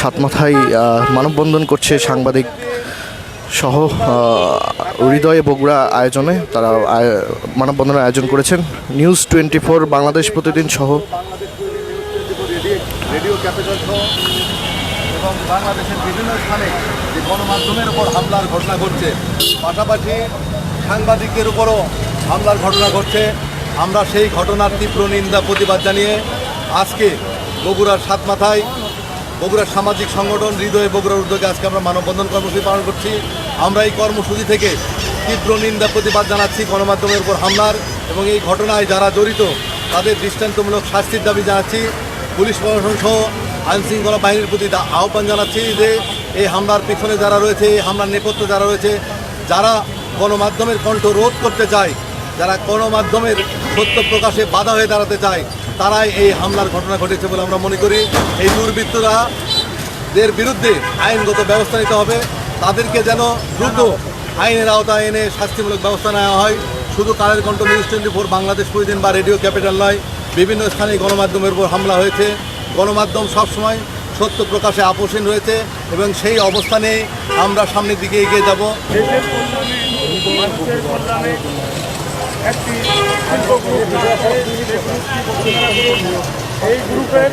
সাতমাথায় মানববন্ধন করছে সাংবাদিক সহ হৃদয়ে বগুড়া আয়োজনে তারা মানববন্ধনের আয়োজন করেছেন। নিউজ 24 বাংলাদেশ প্রতিদিন সহ রেডিও ক্যাপিটাল সহ এবং বাংলাদেশের বিভিন্ন স্থানে যে গণমাধ্যমের উপর হামলার ঘটনা ঘটছে, পাশাপাশি সাংবাদিকদের উপরও হামলার ঘটনা ঘটছে। আমরা সেই ঘটনার তীব্র নিন্দা প্রতিবাদ জানিয়ে আজকে বগুড়ার সাতমাথায় বগুড়ার সামাজিক সংগঠন হৃদয়ে বগুড়ার উদ্যোগে আজকে আমরা মানববন্ধন কর্মসূচি পালন করছি। আমরা এই কর্মসূচি থেকে তীব্র নিন্দা প্রতিবাদ জানাচ্ছি গণমাধ্যমের উপর হামলার, এবং এই ঘটনায় যারা জড়িত তাদের দৃষ্টান্তমূলক শাস্তির দাবি জানাচ্ছি। পুলিশ প্রশাসন সহ আইনশৃঙ্খলা বাহিনীর প্রতি আহ্বান জানাচ্ছি যে এই হামলার পিছনে যারা রয়েছে, এই হামলার নেপথ্যে যারা রয়েছে, যারা গণমাধ্যমের কণ্ঠ রোধ করতে চায়, যারা গণমাধ্যমের সত্য প্রকাশে বাধা হয়ে দাঁড়াতে চায়, তারাই এই হামলার ঘটনা ঘটেছে বলে আমরা মনে করি। এই দুর্বৃত্তদের বিরুদ্ধে আইনগত ব্যবস্থা নিতে হবে, তাদেরকে যেন দ্রুত আইনের আওতায় এনে শাস্তিমূলক ব্যবস্থা নেওয়া হয়। শুধু কালের কণ্ঠ নিউজ 24 বাংলাদেশ প্রতিদিন বা রেডিও ক্যাপিটাল নয়, বিভিন্ন স্থানে গণমাধ্যমের উপর হামলা হয়েছে। গণমাধ্যম সবসময় সত্য প্রকাশে আপোষহীন রয়েছে এবং সেই অবস্থানে আমরা সামনের দিকে এগিয়ে যাব। এই গ্রুপের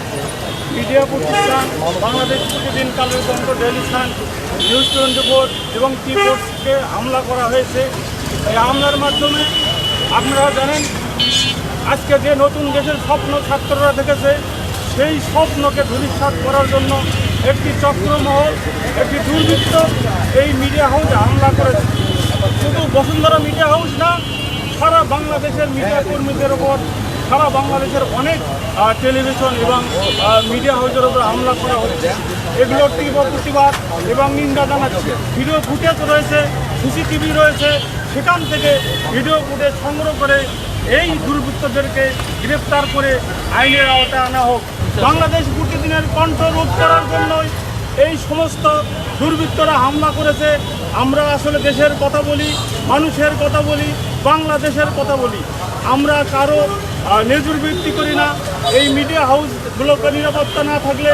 মিডিয়া প্রতিষ্ঠান বাংলাদেশ প্রতিদিন, Kaler Kantho, Daily Sun, news 24 এবং টি-পোর্টসকে হামলা করা হয়েছে। এই হামলার মাধ্যমে আপনারা জানেন আজকে যে নতুন দেশের স্বপ্ন ছাত্ররা দেখেছে, সেই স্বপ্নকে ধূলিসাৎ করার জন্য একটি চক্রমহল, একটি দুর্বৃত্ত এই মিডিয়া হাউসে হামলা করেছে। শুধু বসুন্ধরা মিডিয়া হাউস না, সারা বাংলাদেশের মিডিয়া কর্মীদের ওপর, সারা বাংলাদেশের অনেক টেলিভিশন এবং মিডিয়া হাউসের ওপর হামলা করা হচ্ছে। এগুলোর তীব্র প্রতিবাদ এবং নিন্দা জানাচ্ছে। ভিডিও ফুটেজ রয়েছে, সিসিটিভি রয়েছে, সেখান থেকে ভিডিও ফুটেজ সংগ্রহ করে এই দুর্বৃত্তদেরকে গ্রেপ্তার করে আইনের আওতায় আনা হোক। বাংলাদেশ প্রতিদিনের কণ্ঠ রোধ করার জন্যই এই সমস্ত দুর্বৃত্তরা হামলা করেছে। আমরা আসলে দেশের কথা বলি, মানুষের কথা বলি, বাংলাদেশের কথা বলি। আমরা কারো নজর বৃত্তি করি না। এই মিডিয়া হাউসগুলোকে নিরাপত্তা না থাকলে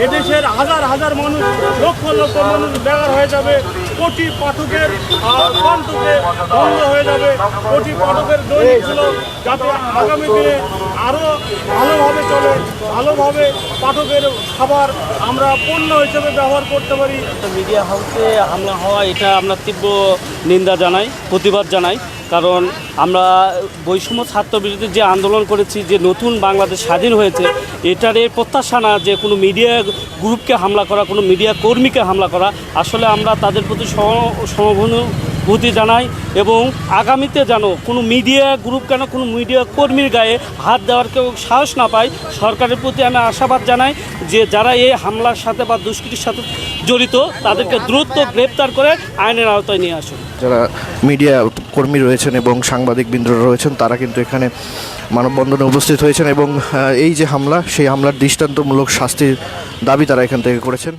এদেশের হাজার হাজার মানুষ, লক্ষ লক্ষ মানুষ বেকার হয়ে যাবে। কোটি পাঠকের কণ্ঠকে বন্ধ হয়ে যাবে। কোটি পাঠকের দৈনিকগুলো যাতে আগামী দিনে আরও ভালোভাবে চলে, ভালোভাবে পাঠকের খাবার আমরা পণ্য হিসেবে ব্যবহার করতে পারি। মিডিয়া হাউসে হামলা হওয়া এটা আমরা তীব্র নিন্দা জানাই, প্রতিবাদ জানাই। কারণ আমরা বৈষম্য ছাত্র বিরোধী যে আন্দোলন করেছি, যে নতুন বাংলাদেশ স্বাধীন হয়েছে, এটার প্রত্যাশা না যে কোনো মিডিয়া গ্রুপকে হামলা করা, কোনো মিডিয়া কর্মীকে হামলা করা। আসলে আমরা তাদের প্রতি সহানুভূতি জানাই এবং আগামীতে যেন কোনো মিডিয়া গ্রুপ কেন কোনো মিডিয়া কর্মীর গায়ে হাত দেওয়ার কেউ সাহস না পায়। সরকারের প্রতি আমি আশাবাদ জানাই যে যারা এই হামলার সাথে বা দুষ্কৃতির সাথে জড়িত তাদেরকে দ্রুত গ্রেপ্তার করে আইনের আওতায় নিয়ে আসুন। যারা মিডিয়া কর্মী রয়েছেন এবং সাংবাদিকবৃন্দরা রয়েছেন তারা কিন্তু এখানে মানববন্ধনে উপস্থিত হয়েছেন এবং এই যে হামলা, সেই হামলার দৃষ্টান্তমূলক শাস্তির দাবি তারা এখান থেকে করেছেন।